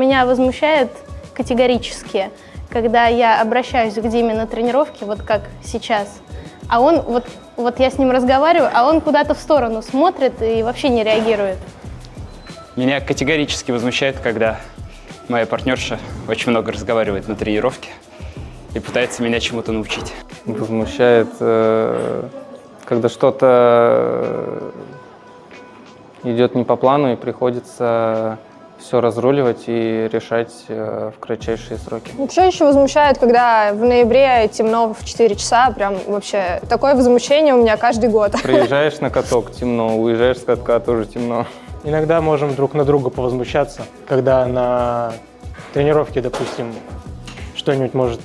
меня возмущает категорически, когда я обращаюсь к Диме на тренировке, вот как сейчас, а он, вот я с ним разговариваю, а он куда-то в сторону смотрит и вообще не реагирует. Меня категорически возмущает, когда моя партнерша очень много разговаривает на тренировке и пытается меня чему-то научить. Возмущает, когда что-то идет не по плану и приходится все разруливать и решать в кратчайшие сроки. Вообще еще возмущает, когда в ноябре темно в 4 часа, прям вообще такое возмущение у меня каждый год. Приезжаешь на каток, темно, уезжаешь с катка, тоже темно. Иногда можем друг на друга повозмущаться, когда на тренировке, допустим, что-нибудь может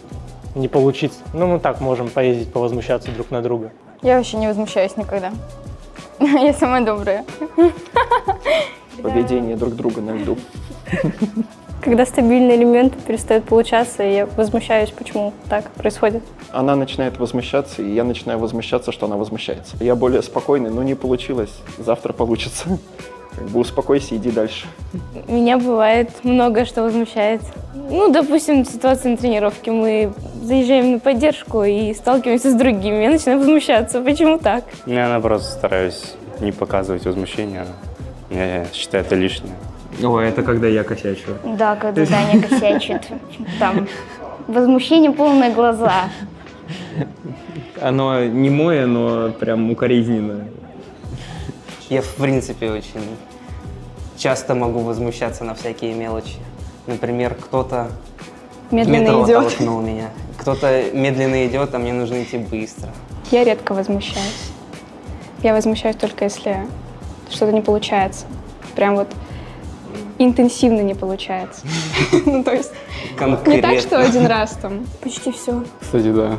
не получиться. Ну, мы так можем поездить, повозмущаться друг на друга. Я вообще не возмущаюсь никогда. Я самая добрая. Поведение друг друга на льду. Когда стабильный элемент перестает получаться, я возмущаюсь, почему так происходит. Она начинает возмущаться, и я начинаю возмущаться, что она возмущается. Я более спокойный, но не получилось, завтра получится. Как бы успокойся, иди дальше. Меня бывает много что возмущает. Ну, допустим, ситуация на тренировке. Мы заезжаем на поддержку и сталкиваемся с другими. Я начинаю возмущаться. Почему так? Я, наоборот, стараюсь не показывать возмущения. Я считаю, это лишнее. Ой, это когда я косячу. Да, когда Даня косячит. Там возмущение, полные глаза. Оно не мое, но прям укоризненное. Я, в принципе, очень часто могу возмущаться на всякие мелочи. Например, кто-то Медленно идет. толкнул меня. Кто-то медленно идет, а мне нужно идти быстро. Я редко возмущаюсь. Я возмущаюсь только если что-то не получается. Прям вот интенсивно не получается. Ну, то есть не так, что один раз там. Почти все. Кстати, да.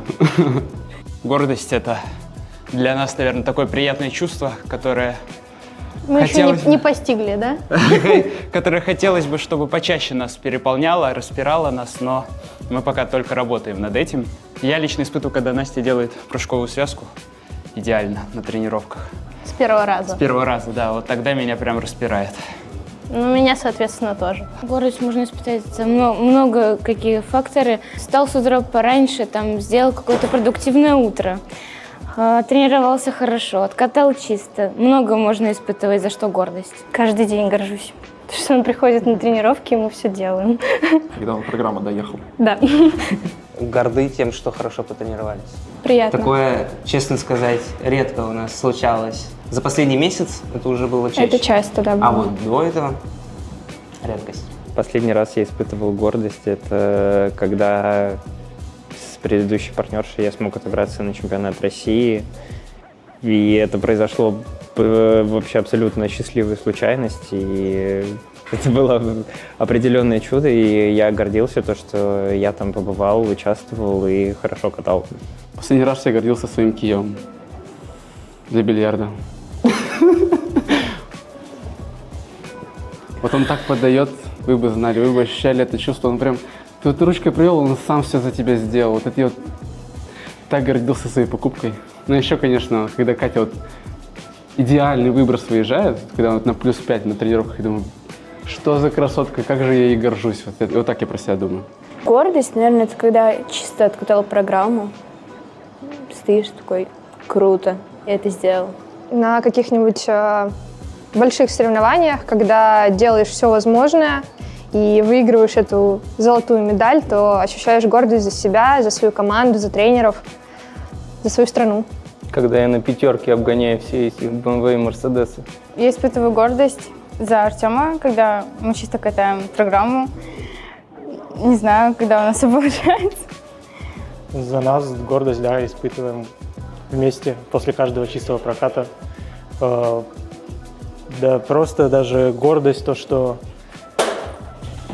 Гордость — это для нас, наверное, такое приятное чувство, которое Мы еще не постигли, да? которое хотелось бы, чтобы почаще нас переполняло, распирало нас, но мы пока только работаем над этим. Я лично испытываю, когда Настя делает прыжковую связку идеально на тренировках. С первого раза. С первого раза, да. Вот тогда меня прям распирает. Ну, меня, соответственно, тоже. Гордость можно испытать за много какие факторы. Встал с утра пораньше, там, сделал какое-то продуктивное утро. Тренировался хорошо, откатал чисто. Много можно испытывать, за что гордость. Каждый день горжусь. Потому что он приходит на тренировки, и мы все делаем. Когда он программа доехал. Да. Горды тем, что хорошо потренировались. Приятно. Такое, честно сказать, редко у нас случалось. За последний месяц это уже было чаще. Это часто, да, было. А вот до этого редкость. Последний раз я испытывал гордость, это когда с предыдущей партнершей я смог отобраться на чемпионат России. И это произошло вообще абсолютно счастливой случайность. И это было определенное чудо, и я гордился, что я там побывал, участвовал и хорошо катал. Последний раз я гордился своим кием для бильярда. Вот он так подает, вы бы знали, вы бы ощущали это чувство. Он прям, ты вот ручкой привел, он сам все за тебя сделал. Вот это я вот так гордился своей покупкой. Ну еще, конечно, когда Катя вот идеальный выброс выезжает, когда вот на +5 на тренировках, я думаю, что за красотка, как же я ей горжусь. Вот так я про себя думаю. Гордость, наверное, это когда чисто откатал программу. Стоишь такой, круто, я это сделал. На каких-нибудь больших соревнованиях, когда делаешь все возможное и выигрываешь эту золотую медаль, то ощущаешь гордость за себя, за свою команду, за тренеров, за свою страну. Когда я на пятерке обгоняю все эти BMW и Мерседесы. Я испытываю гордость за Артема, когда мы чисто катаем программу. Не знаю, когда у нас все получается. За нас гордость, да, испытываем вместе после каждого чистого проката. Да, просто даже гордость, то, что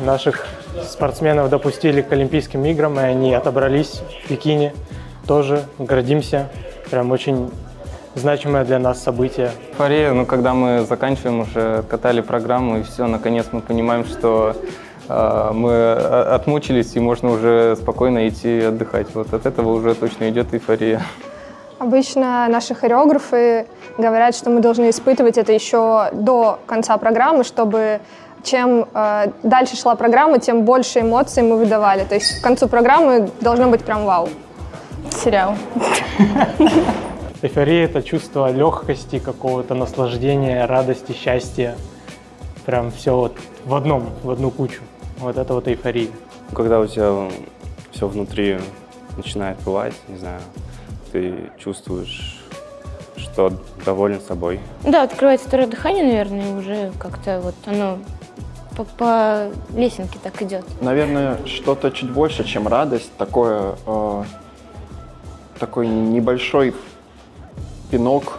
наших спортсменов допустили к Олимпийским играм, и они отобрались в Пекине. Тоже гордимся. Прям очень значимое для нас событие. Эйфория, ну, когда мы заканчиваем, уже откатали программу, и все, наконец мы понимаем, что мы отмучились, и можно уже спокойно идти отдыхать. Вот от этого уже точно идет эйфория. Обычно наши хореографы говорят, что мы должны испытывать это еще до конца программы, чтобы чем дальше шла программа, тем больше эмоций мы выдавали. То есть к концу программы должно быть прям вау. Сериал. Эйфория — это чувство легкости, какого-то наслаждения, радости, счастья. Прям все вот в одну кучу. Вот это вот эйфория. Когда у тебя все внутри начинает пылать, не знаю, ты чувствуешь, что доволен собой. Да, открывается второе дыхание, наверное, и уже как-то вот оно по лесенке так идет. Наверное, что-то чуть больше, чем радость, такой небольшой пинок,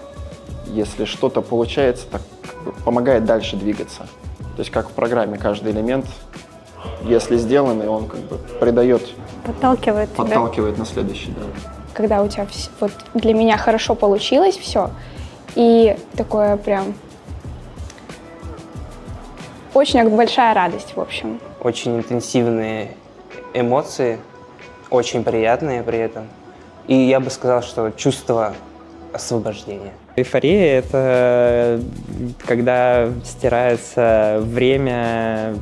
если что-то получается, так как бы помогает дальше двигаться. То есть как в программе каждый элемент, если сделанный, он как бы придает, подталкивает на следующий. Да. Когда у тебя вот для меня хорошо получилось все, и такое прям очень большая радость, в общем. Очень интенсивные эмоции, очень приятные при этом. И я бы сказал, что чувство освобождения. Эйфория — это когда стирается время,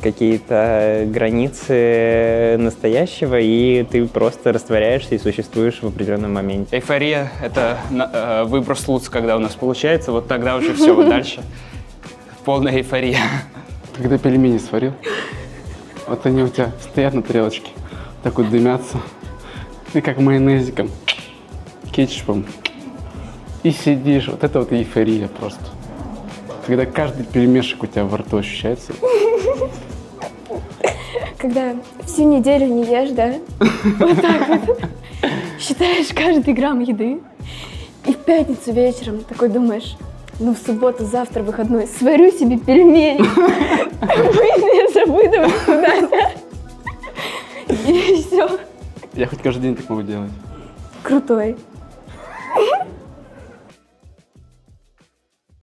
какие-то границы настоящего, и ты просто растворяешься и существуешь в определенном моменте. Эйфория — это выброс луц, когда у нас получается, вот тогда уже все, вот дальше полная эйфория. Когда пельмени сварил, вот они у тебя стоят на тарелочке, так вот дымятся, и как майонезиком, кетчупом, и сидишь, вот это вот эйфория просто. Когда каждый перемешек у тебя во рту ощущается. Когда всю неделю не ешь, да? Вот так вот. Считаешь каждый грамм еды. И в пятницу вечером такой думаешь, ну в субботу, завтра выходной, сварю себе пельмени. Я забуду куда-то. И все. Я хоть каждый день так могу делать. Крутой.